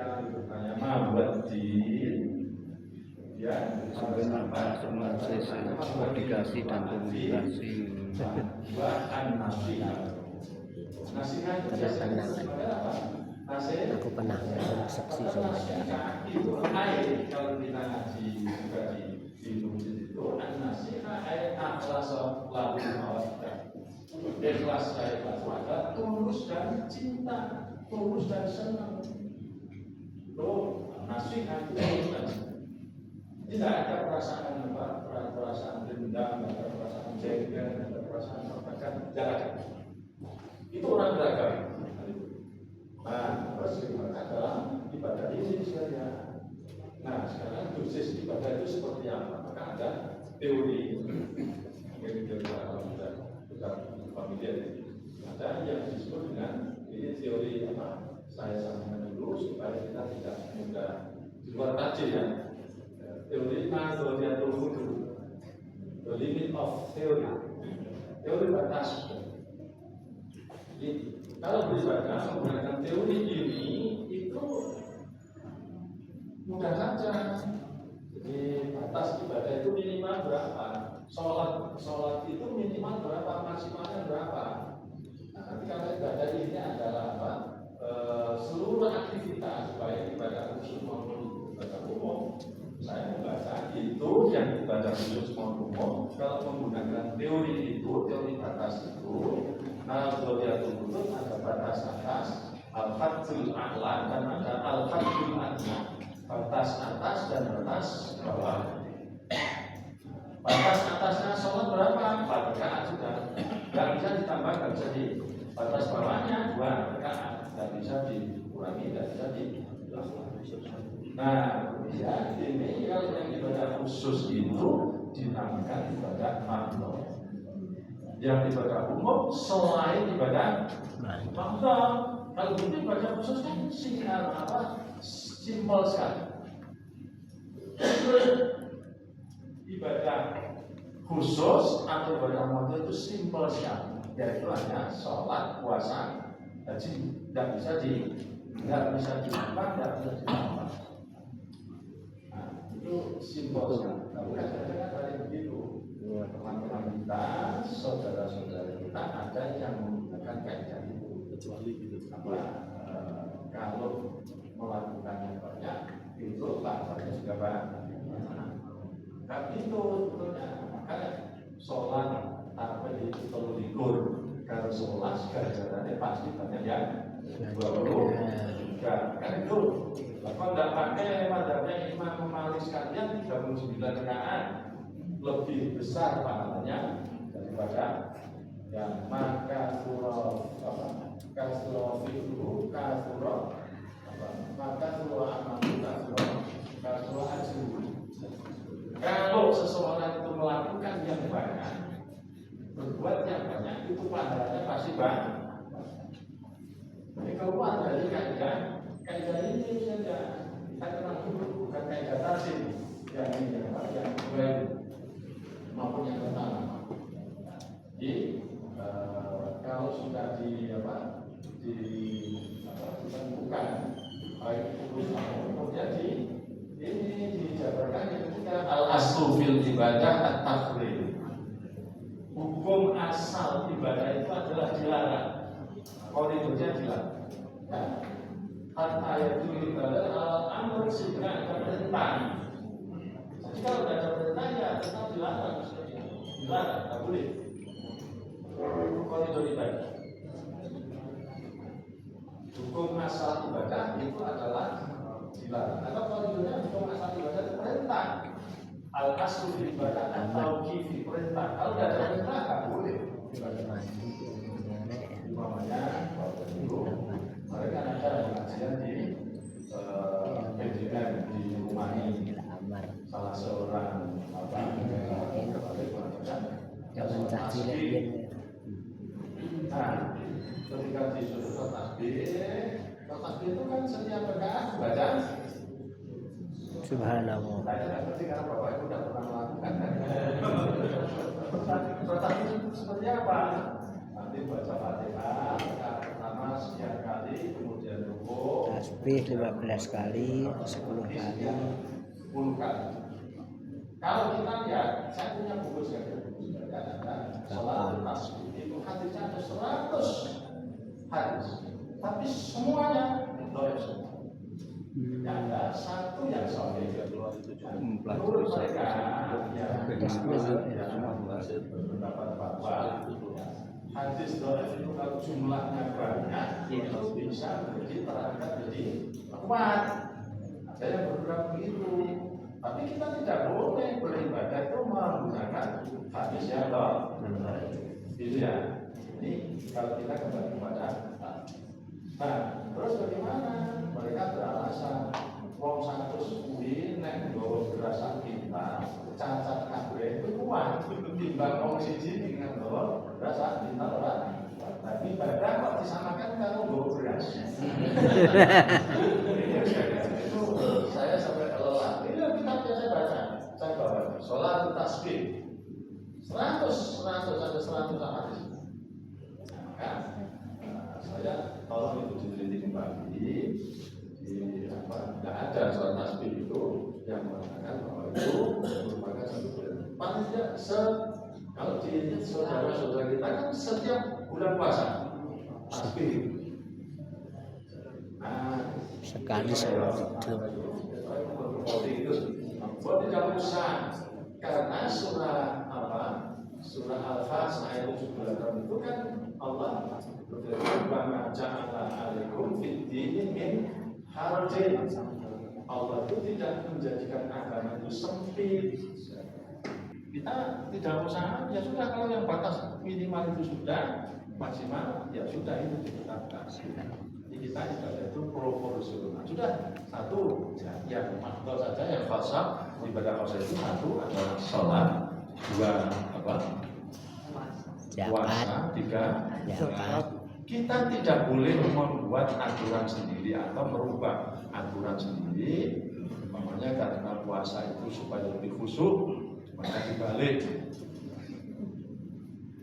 ketika bertanya buat di ya komunikasi dan komunikasi nasihat itu biasanya apa? Nasihat aku pernah saksi sama itu air kalau kita ngaji juga di masjid itu nasihat air akhlas lalu mawaddah ikhlas saya ikhlas tulus dan cinta tulus dan senang tuh nasihat tidak ada perasaan apa perasaan dendam ada perasaan jengkel ada perasaan tertekan tidak ada itu orang beragama. Nah, terus dalam ibadah ini saja. Nah, sekarang dosis ibadah itu seperti apa? Maka ada teori, mungkin teori alam sudah familiar. Ada yang disebut dengan ini teori apa? Saya sampaikan dulu supaya kita tidak mudah di luar tajam ya. Teori Nazariyatul Hudud, the limit of theory, teori batas. Kalau beribadah menggunakan teori ini itu mudah saja. Jadi batas ibadah itu minimal berapa? Sholat itu minimal berapa? Maksimalnya berapa? Nah, nanti kalau ibadah ini adalah apa? Seluruh aktivitas baik ibadah khusus maupun ibadah umum. Saya membaca itu yang ibadah khusus maupun umum. Kalau menggunakan teori itu, teori batas itu. Nazariyatul Hudud ada batas atas, al-haddul a'la dan ada al-haddul adna. Batas atas dan batas bawah. Batas atasnya sholat berapa? 4 rakaat sudah. Tidak bisa ditambah, tidak bisa di. Batas bawahnya 2 rakaat, tidak bisa dikurangi, tidak bisa dilakukan. Nah, ya ini kalau yang ibadah khusus itu dinamakan ibadah makhluk. Yang ibadah umum selain ibadah makhluk. Kalau itu ibadah khusus kan simpel sekali. Ibadah khusus atau ibadah makhluk itu simpel sekali. Yaitu hanya sholat, puasa, haji. Tidak bisa dilakukan, tidak bisa ditambah. Nah, itu simpel sekali. Tapi kadang-kadang ada yang begitu. Teman-teman kita, saudara-saudara kita ada yang menggunakan kaidah itu kecuali gitu apa kalau melakukannya banyak itu pahalanya juga banyak. Tapi itu sebetulnya makanya sholat apa itu perlu dikur kalau sholat ganjarannya pasti banyak ya 20 juga kan itu apa tidak pakai madhabnya Imam Malik sekalian 39 rakaat lebih besar pahalanya daripada yang maka surah apa kasroh fiqhu kasroh apa maka surah amatu kasroh ajru. Kalau seseorang itu melakukan yang banyak berbuat yang banyak itu pahalanya pasti banyak. Jadi keluar dari kaidah ini saja kita kenal dulu bukan kaidah tadi yang ini yang baru maupun yang pertama. Jadi kalau sudah ditentukan baik khusus maupun jadi ini dijabarkan yang ketiga al-aslu fil ibadah at-tafrid. Hukum asal ibadah itu adalah dilarang. Koridornya dilarang. Hatta itu ibadah al-amr sehingga ada perintah. Jadi kalau tidak ada perintah ya tetap dilarang. Dilarang, tidak boleh. Koridor ibadah. Hukum asal ibadah itu adalah dilarang. Atau koridornya hukum asal ibadah itu perintah. Al-aslu fil ibadah atau kifi perintah. Kalau tidak ada perintah tidak boleh. Umpamanya waktu itu mereka ada pengajian di PDM di rumah ini. Salah seorang jangan tasbih. Nah, ketika disuruh tasbih itu kan setiap rakaat baca Subhanallah. Saya tidak ngerti karena Bapak Ibu tidak pernah melakukan. Tasbih itu seperti apa? Nanti baca Fatihah, rakaat pertama sekian kali, kemudian rukuk, tasbih 15 kali, 10 kali. 10 kali. Kalau kita lihat, saya punya buku ada sholat tasbih itu hadisnya ada 100 hadis, tapi semuanya doa semua. Ada satu yang sahih. Menurut mereka yang berpendapat bahwa hadis doa itu kalau jumlahnya banyak itu bisa menjadi terangkat jadi kuat. Ada yang berpendapat begitu. Tapi kita tidak boleh beribadah itu menggunakan hadis yang doa. Gitu ya. Ini kalau kita kembali kepada nah, terus bagaimana? Mereka beralasan wong 100 kuwi nek nggawa gerasak kita cacat kabeh itu kuat timbang wong siji dengan nggawa gerasak kita ora. Tapi ibadah kok disamakan karo nggawa beras. Itu saya sampai kelelahan. Ini kita biasa baca. Saya bawa sholat tasbih 100 ada 100 hadis. Nah, saya tolong itu diteliti kembali. Tidak ada sholat tasbih itu yang mengatakan bahwa itu merupakan satu bulan. Paling tidak kalau di saudara-saudara kita kan setiap bulan puasa tasbih. Nah, sekali sholat itu tidak usah karena surah Al-Fas ayat 78 itu kan Allah berfirman bahwa ja'ala 'alaikum fid-dini min harajin. Allah itu tidak menjadikan agama itu sempit. Kita tidak usah, ya sudah kalau yang batas minimal itu sudah, maksimal ya sudah itu ditetapkan. Jadi kita ibadah itu proporsional. Sudah satu yang makhluk saja yang khasa ibadah khasa itu satu adalah sholat, dua puasa, tiga zakat. Kita tidak boleh membuat aturan sendiri atau merubah aturan sendiri. Makanya karena puasa itu supaya lebih khusyuk, maka dibalik.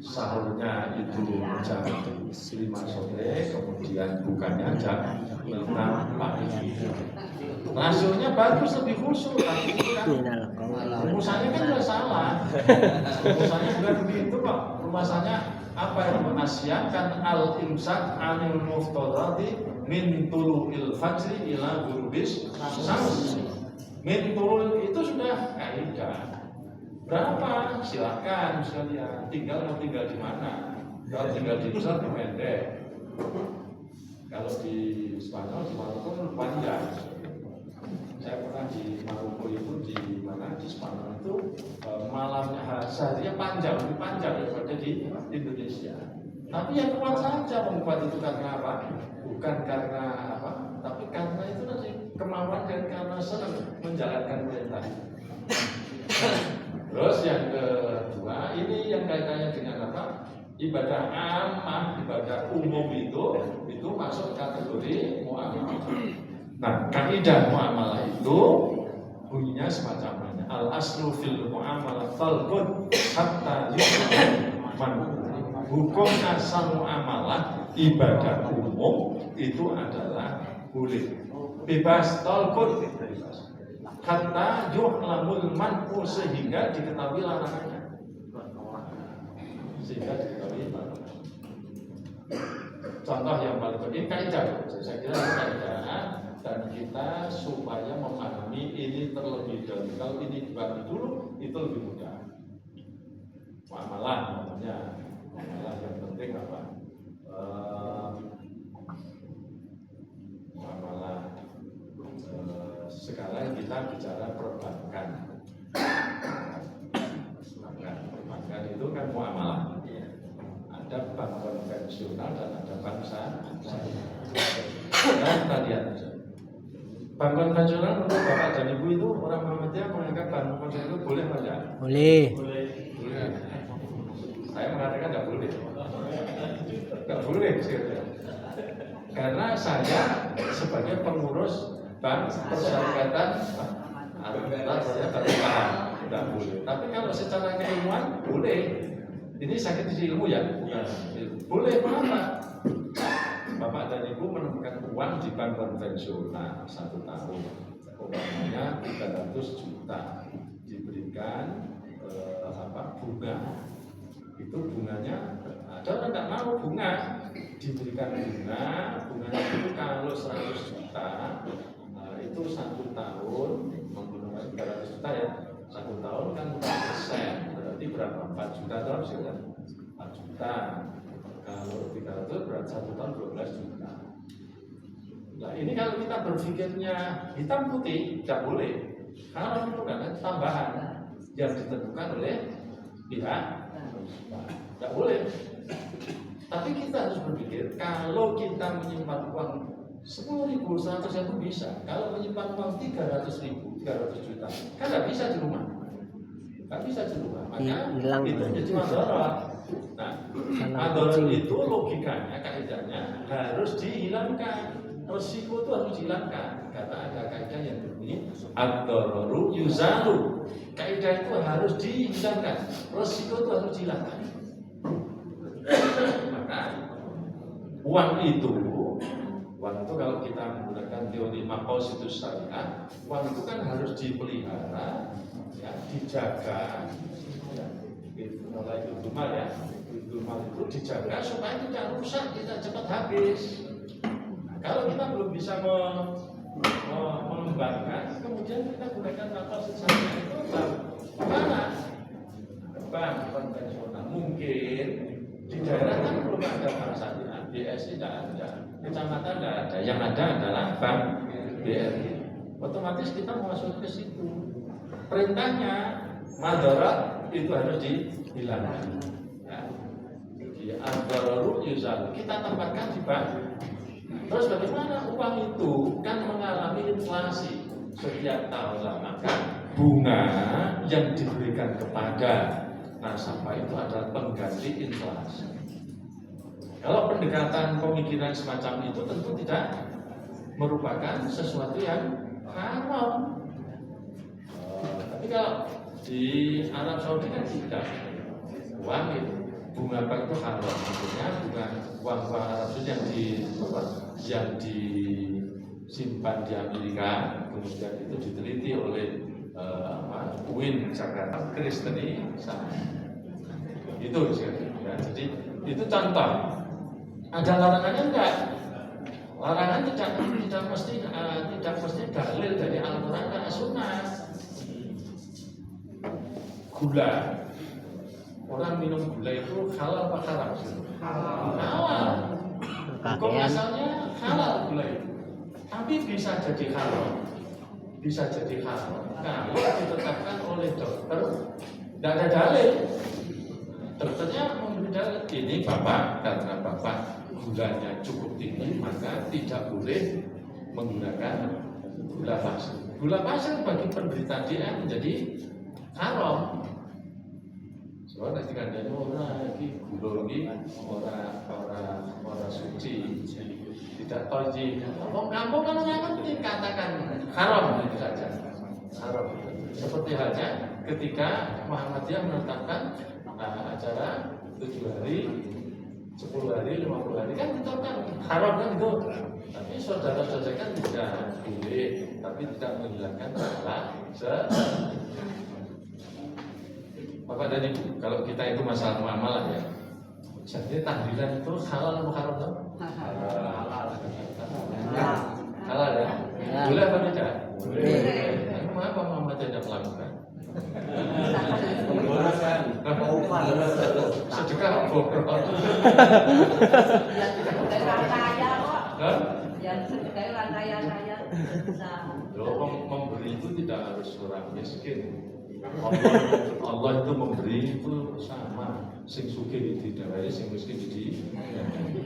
Sahurnya itu jam 5 sore, kemudian bukannya jam 6 pagi. Rasionya bagus lebih khusyuk, tapi itu kan rumusannya kan sudah salah. Rumusannya bukan begitu kok. Rumusannya apa yang menasihatkan al-imsak anil muftadati min tulu'il fajri ila ghurubis syams. Min tulul itu sudah kaidah. Berapa? Silakan sekalian. Mau tinggal di mana? Kalau tinggal di pusat lebih pendek. Kalau di Spanyol, di Maroko kan panjang. Saya pernah di Maroko itu di Spanyol itu malamnya seharinya panjang, lebih panjang daripada di Indonesia. Tapi yang kuat saja membuat itu karena apa? Bukan karena apa? Tapi karena itu nanti kemauan dan karena senang menjalankan perintah. Terus yang kedua, ini yang kaitannya dengan apa? Ibadah ammah, ibadah umum itu masuk kategori muamalah. Nah, kaidah muamalah itu bunyinya semacam ini. Al-aslu fil muamalah talqud hatta yu'man. Hukum asal muamalah ibadah umum itu adalah boleh. Bebas talqud hatta yu'lamul man'u sehingga diketahui larangannya. Contoh yang paling penting kaidah. Saya kira kaidah dan kita supaya memahami ini terlebih dahulu. Kalau ini dibagi dulu itu lebih mudah. Muamalah namanya. Muamalah yang penting apa? Muamalah. Sekarang kita bicara perbankan. Perbankan itu kan muamalah. Ada bank konvensional dan ada bank syariah. Nah, kita lihat. Bank konvensional menurut Bapak dan Ibu itu orang Muhammadiyah menganggap bank konvensional itu boleh apa enggak? Boleh. Saya mengatakan enggak boleh. Enggak boleh sekiranya. Karena saya sebagai pengurus bank persyarikatan saya tidak paham, enggak boleh. Tapi kalau secara keilmuan boleh. Ini sakit di ilmu ya? Bukan. Boleh, kenapa? Bapak dan Ibu menemukan uang di bank konvensional 1 tahun, umpamanya 300 juta, diberikan bunga. Itu bunganya, ada orang nggak mau bunga, diberikan bunganya itu kalau 100 juta, itu 1 tahun, menggunakan 300 juta ya, 1 tahun kan 4%, berarti berapa? 4 juta terus ya, 4 juta. Kalau 300 berarti 1 tahun 12 juta. Nah ini kalau kita berpikirnya hitam putih, tidak boleh. Karena itu kan tambahan yang ditentukan oleh pihak, tidak boleh. Tapi kita harus berpikir, kalau kita menyimpan uang 10.000, 100.000 bisa. Kalau menyimpan uang 300.000, 300 juta, kan nggak bisa di rumah. Nggak bisa di rumah, maka hilang, itu jadi madorot. Nah, madorot itu logikanya, kaidahnya harus dihilangkan. Resiko itu harus dihilangkan. Kata ada kaidah yang berbunyi ad-dararu yuzalu. Kaidah itu harus dihilangkan. Resiko itu harus dihilangkan. Maka uang itu kalau kita menggunakan teori maqasidus syariah, uang itu kan harus dipelihara, ya, dijaga, ya, mulai rumah ya, rumah itu dijaga supaya tidak rusak, tidak cepat habis. Nah, kalau kita belum bisa mengembangkan, kemudian kita gunakan maqasidus syariah itu mana? Bank konvensional mungkin di daerah kan belum ada bank syariah, BSI tidak ada, kecamatan tidak ada, yang ada adalah bank BRI. Otomatis kita masuk ke situ. Perintahnya madorot itu harus dihilangkan. Ya. Jadi ad-dararu yuzalu kita tempatkan di bank. Terus bagaimana uang itu kan mengalami inflasi setiap tahun, maka bunga yang diberikan kepada nasabah itu adalah pengganti inflasi. Kalau pendekatan pemikiran semacam itu tentu tidak merupakan sesuatu yang haram. Tapi kalau di Arab Saudi kan tidak, uang itu bunga bank itu haram, maksudnya bukan uang Arab Saudi yang disimpan di Amerika, kemudian itu diteliti oleh UIN Jakarta Kristeni sama. Itu ya, jadi itu contoh. Ada larangannya enggak? Larangan tidak mesti dalil dari Al-Quran dan As-Sunnah. Gula, orang minum gula itu halal apa haram? Halal. Hukum asalnya halal gula itu, tapi bisa jadi haram. Bisa jadi haram kalau ditetapkan oleh dokter, tidak ada dalil. Dokternya memberi dalil, ini bapak, karena bapak gulanya cukup tinggi, maka tidak boleh menggunakan gula pasir. Gula pasir bagi penderita DM menjadi haram. Soalnya ketika ada orang ini gula ini orang suci, tidak toji. Orang kampung kan nggak ngerti, katakan haram itu saja. Haram. Seperti halnya ketika Muhammadiyah menetapkan acara 7 hari, 10 hari, 50 hari kan ditetapkan haram kan itu. Tapi saudara-saudara kan tidak boleh, tapi tidak menghilangkan salah. Bapak dan Ibu, kalau kita itu masalah muamalah ya. Jadi tahlilan itu halal atau haram tuh? Halal. Halal ya? Boleh apa tidak? Boleh. Mengapa Muhammad tidak melakukan? Sedekah bobrok. Yang sedekah raya-raya. Memberi itu tidak harus orang miskin. Allah itu memberi itu sama, sing sugih didawai, sing miskin di.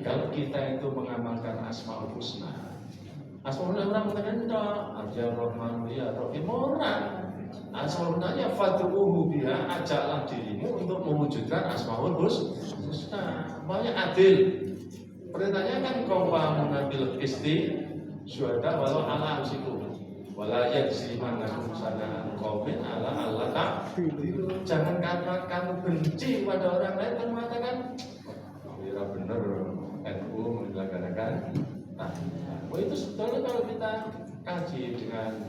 Kalau kita itu mengamalkan Asmaul Husna, Asmaul Husna orang mengatakan tidak, Arja Rahman ya Rahim orang. Asmaul Husna ya fad'uhu biha, ajaklah dirimu untuk mewujudkan Asmaul Husna. Banyak adil. Perintahnya kan kau mengambil isti syuhada walau ala anfusikum. Wala yajzimannakum sana'an qaumin ala Allah ta'budu. Jangan karena kamu benci pada orang lain, kamu mengatakan kira benar NU menyelenggarakan Oh itu sebetulnya kalau kita kaji dengan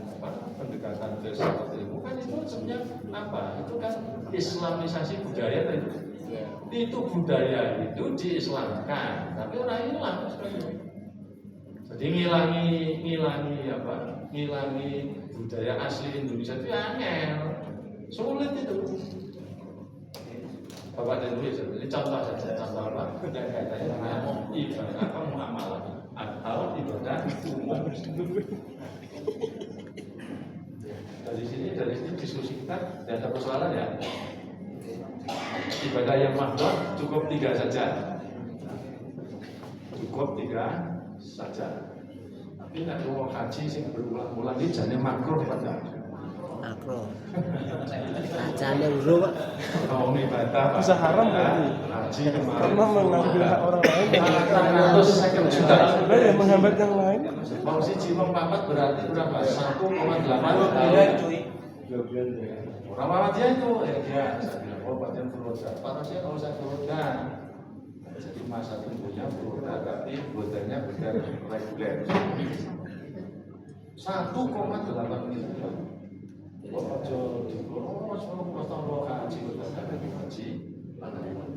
pendekatan filsafat ilmu kan itu sebenarnya apa? Itu kan Islamisasi budaya itu. Itu budaya itu diislamkan, tapi orang hilang sebenarnya. Jadi ngilangi budaya asli Indonesia itu angel, sulit itu. Bapak dan Ibu, ini contoh saja, contoh apa? Yang kaitannya dengan ibadah apa muamalah atau ibadah umum. Dari sini diskusi kita tidak ada persoalan ya. Ibadah yang mahdhah cukup 3 saja. Cukup 3 saja. Tapi nek wong haji sing berulang-ulang iki jane makruh pada. Makro. Ajane urung. Wong ibadah Bisa haram berarti. Haji kemarin. Karena mengambil hak orang lain. 350 juta. Ada yang menghambat yang lain. Wong siji wong papat berarti berapa? 1,8 orang Muhammadiyah itu ya dia saya bilang oh bagian furoda. Parasnya kalau saya furoda. Jadi masa tunggunya furoda tapi furodanya bukan reguler. 1,8 miliar. Kok aja dikurang semua tahun haji udah haji.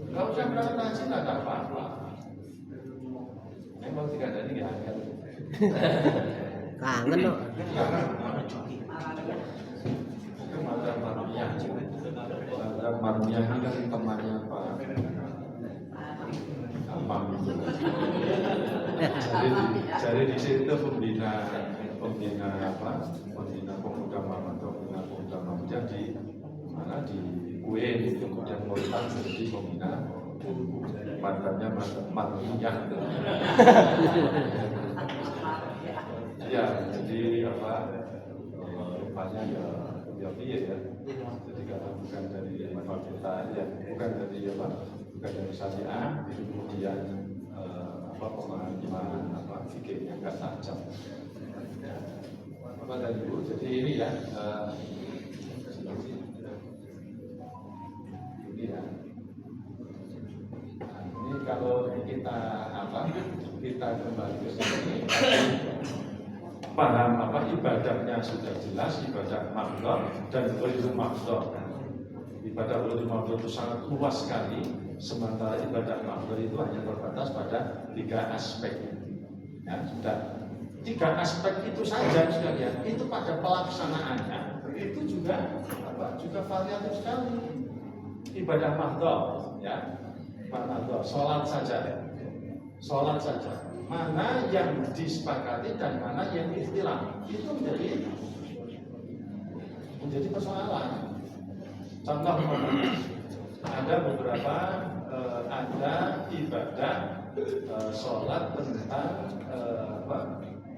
Enggak usah berangkat haji enggak ada apa-apa. Memang tidak ada ini angel. Kangen kok. Itu Madam Marmiyah. Madam Marmiyah ini kan temannya Pak Amam itu. Jadi di situ pembina pemuda Muhammadiyah di mana di UIN kemudian Muritan menjadi pembina mantannya Marmiyah. Ya, jadi apa? Rupanya ya piye ya. Jadi kalau bukan dari fakultas ya, bukan dari apa? Bukan dari syariah, kemudian pemahaman fikihnya enggak tajam. Bapak dan Ibu, jadi ini ya. Ini ya. Ini kalau kita kita kembali ke sini paham ibadahnya sudah jelas, ibadah mahdhah dan ghairu mahdhah. Ibadah ghairu mahdhah itu sangat luas sekali, sementara ibadah mahdhah itu hanya terbatas pada 3 aspek. Ya, sudah 3 aspek itu saja sekalian. Itu pada pelaksanaannya itu juga juga variatif sekali. Ibadah mahdhah, ya, mahdhah, sholat saja. Mana yang disepakati dan mana yang ikhtilaf itu menjadi persoalan. Contoh ada beberapa ada ibadah sholat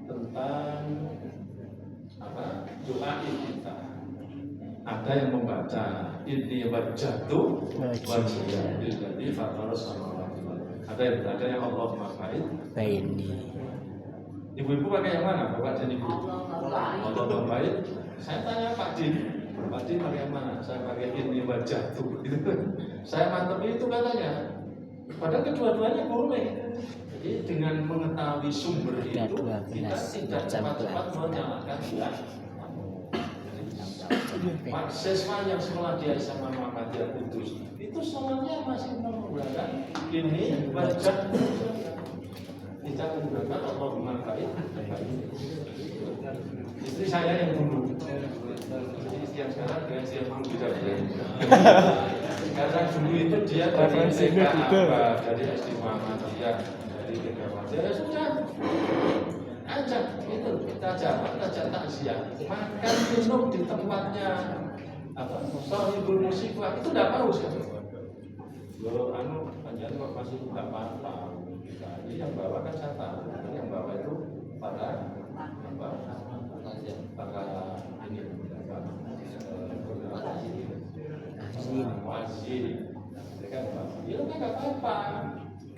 tentang doa kita. Ada yang membaca inni wajjahtu wajhiya lillazi fatara samawati wal ardh. Ada yang Allahumma baini. Ibu-ibu pakai yang mana? Bapak dan Ibu? Allahumma bain. Saya tanya Pak Din pakai yang mana? Saya pakai inni wajjahtu. Saya mantap itu katanya. Padahal kedua-duanya boleh. Jadi dengan mengetahui sumber itu kita tidak cepat-cepat menyalahkan dia. Siswa yang sekolah di SMA Muhammadiyah Kudus itu sholatnya masih menggunakan ini wajah kita menggunakan Allahumma baik. Istri saya yang dulu, istri yang sekarang dengan istri yang dulu tidak beda. Karena dulu itu dia dari TK dari SD Muhammadiyah, dari TK Muhammadiyah, ya sudah ajak itu kita ajak takziah, makan minum di tempatnya Sohibul Musiqah itu tidak mau sih. Lo panjang kok masih tidak apa-apa. Ini yang bawa kan saya tahu, yang bawa itu para ini wazir, kan itu kan nggak apa-apa.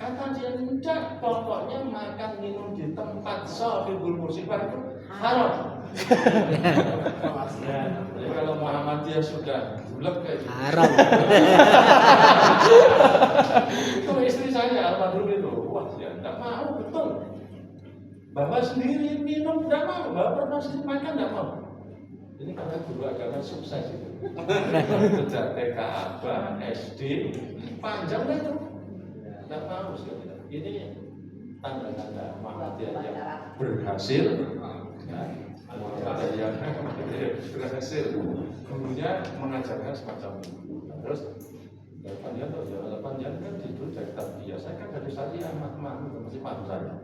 Kata dia tidak, pokoknya makan minum di tempat Sohibul Musiqah itu haram. Jadi kalau Muhammadiyah sudah bulat kayak gitu. Haram. Itu istri saya almarhum itu, wah ya tidak mau betul. Bapak sendiri minum tidak mau, Bapak sendiri makan tidak mau. Ini karena guru agama sukses itu. Sejak TK, abang, SD, panjang lah itu. Tidak mau sekali. Ini tanda-tanda Muhammadiyah yang berhasil. Ya, Muhammadiyah yang berhasil. Gurunya mengajarkan semacam itu. Terus Panjang kan tidur dari tarbiyah. Saya kan dari syariah, mak-mak itu masih paham saya.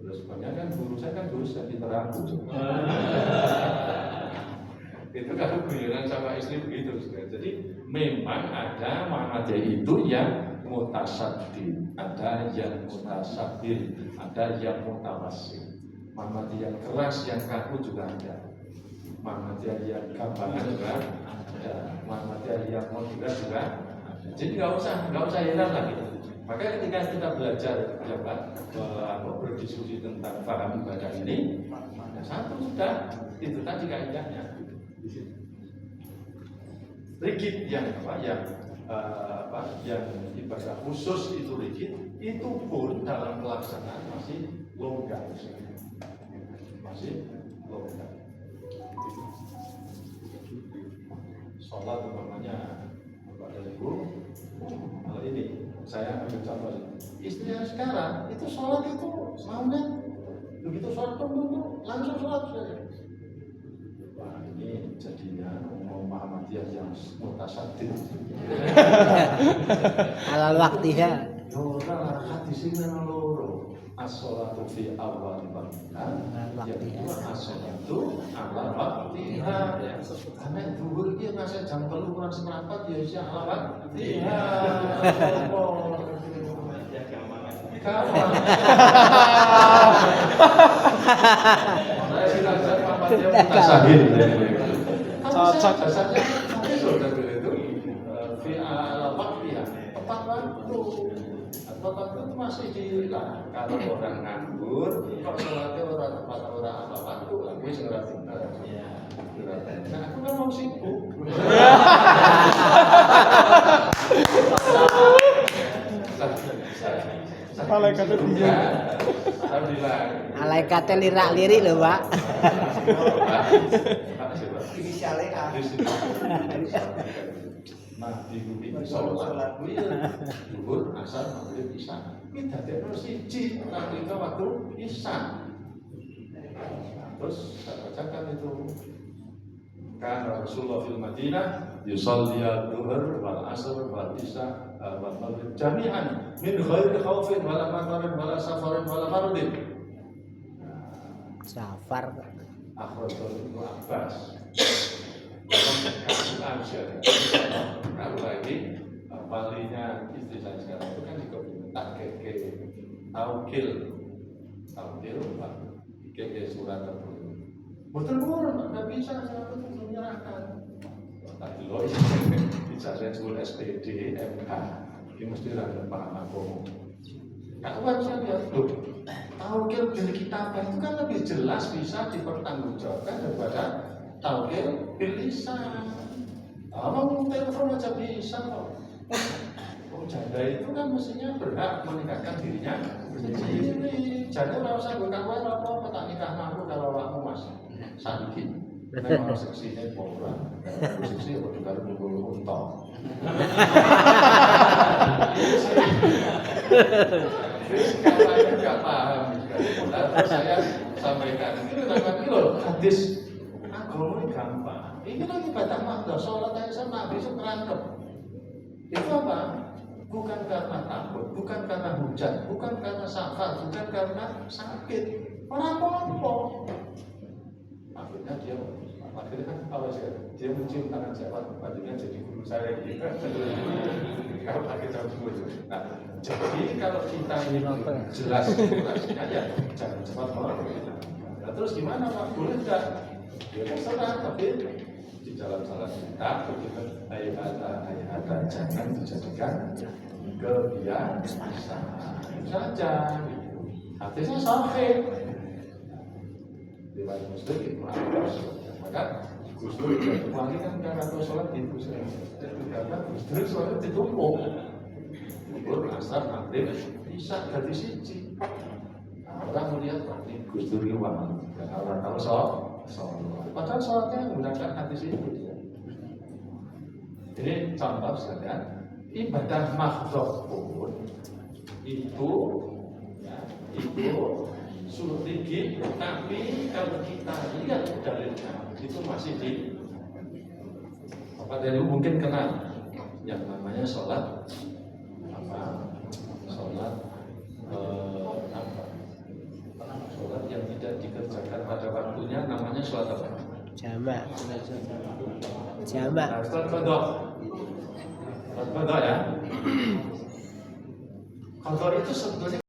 Terus sebenarnya kan guru saya kan dulu sudah diterangku. Itu kalau guyonan sama istri begitu. Jadi memang ada Muhammadiyah itu yang mutasaddid, ada yang mutasabir, ada yang mutawassil. Muhammadiyah yang keras, yang kaku juga ada. Muhammadiyah yang gampangan juga ada. Muhammadiyah yang moderat juga ada. Jadi nggak usah heran lagi. Maka ketika kita belajar berdiskusi tentang paham ibadah ini, satu sudah itu tadi kaidahnya. Rigid yang yang ibadah khusus itu rigid, itu pun dalam pelaksanaan masih longgar, masih longgar. Sholat umpamanya pada ibu, kalau ini saya ambil contoh, istri yang sekarang itu sholat itu maunya begitu sholat tuh langsung sholat saja. Wah ini jadinya Muhammadiyah yang mutasaddid. Alal waktiha. Ora hadis ini loro. As-sholatu fi awal waktiha. Yang kedua as-sholatu ala waktiha. Karena dhuwur iki ngasih jam 3 kurang seperempat ya isya ala waktiha. Saya sudah jadi Muhammadiyah mutasaddid. Cocok. Dasarnya tapi sudah itu fi ala waktiha. Tepat waktu. Tepat itu masih dilarang. Kalau orang nganggur, kok sholatnya orang tepat orang apa waktu, aku sing ora bener. Nah, aku kan mau sibuk. Malaikatnya dia. Malaikatnya lirak-lirik lho, Pak. Inisialnya A. Nah, di sholat zuhur, asar, maghrib, isya. Ini dadekno siji nalika waktu isya. Terus saya bacakan itu. Kan Rasulullah fil Madinah yusolli al-dhuhr wal asr wal isya wal maghrib jami'an min ghairi khaufin wala matarin wala safarin wala maradin. Safar. Akhrajul Ibnu Abbas. Kalau lagi palingnya istri saya sekarang itu kan dikomentar ke taukil pak ke surat tertulis. Betul nggak bisa saya itu menyerahkan. Tadi loh bisa saya suruh SPD MK ini mesti ada paham aku. Kawan saya lihat tuh taukil bil kitab itu kan lebih jelas bisa dipertanggungjawabkan daripada taukil bil lisan. Mau telepon aja bisa kok. Janda itu kan mestinya berhak menikahkan dirinya sendiri. Janda kalau usah gue kawan apa tak nikah malu kalau awakmu mas sakit. Memang seksinya program, seksi apa juga mukul untung. Kawannya nggak paham. Terus saya sampaikan ini namanya loh hadis agama ini gampang. Ini lagi ibadah makna, sholat aja sama besok terangkep. Itu apa? Bukan karena takut, bukan karena hujan, bukan karena safar, bukan karena sakit. Orang apa? Akhirnya kan kalau dia mencium tangan saya, akhirnya jadi guru saya gitu. Kalau pakai jam 10. Nah, jadi kalau kita ini jelas regulasinya ya jangan cepat mau. Nah, terus gimana Pak? Boleh enggak? Ya terserah, tapi di dalam salah kita begitu ayat jangan dijadikan kebiasaan saja. Artinya sahih. Riwayat Muslim Ibnu Abbas. Maka Gus Dur lagi kan karena sholat itu sering. Karena Gus Dur sholat ditumpuk. Zuhur, asar, maghrib, isya dari siji. Orang melihat Gus Dur Iwan, orang tahu sholat. Padahal sholatnya menggunakan hadis itu dia. Ini contoh sekalian, ibadah makhluk pun itu suruh tinggi, tapi kalau kita lihat dalilnya itu masih di apa dari mungkin kenal yang namanya sholat sholat yang tidak dikerjakan pada waktunya namanya sholat apa? Jamak. Nah, sholat qadha ya. Qadha itu sebetulnya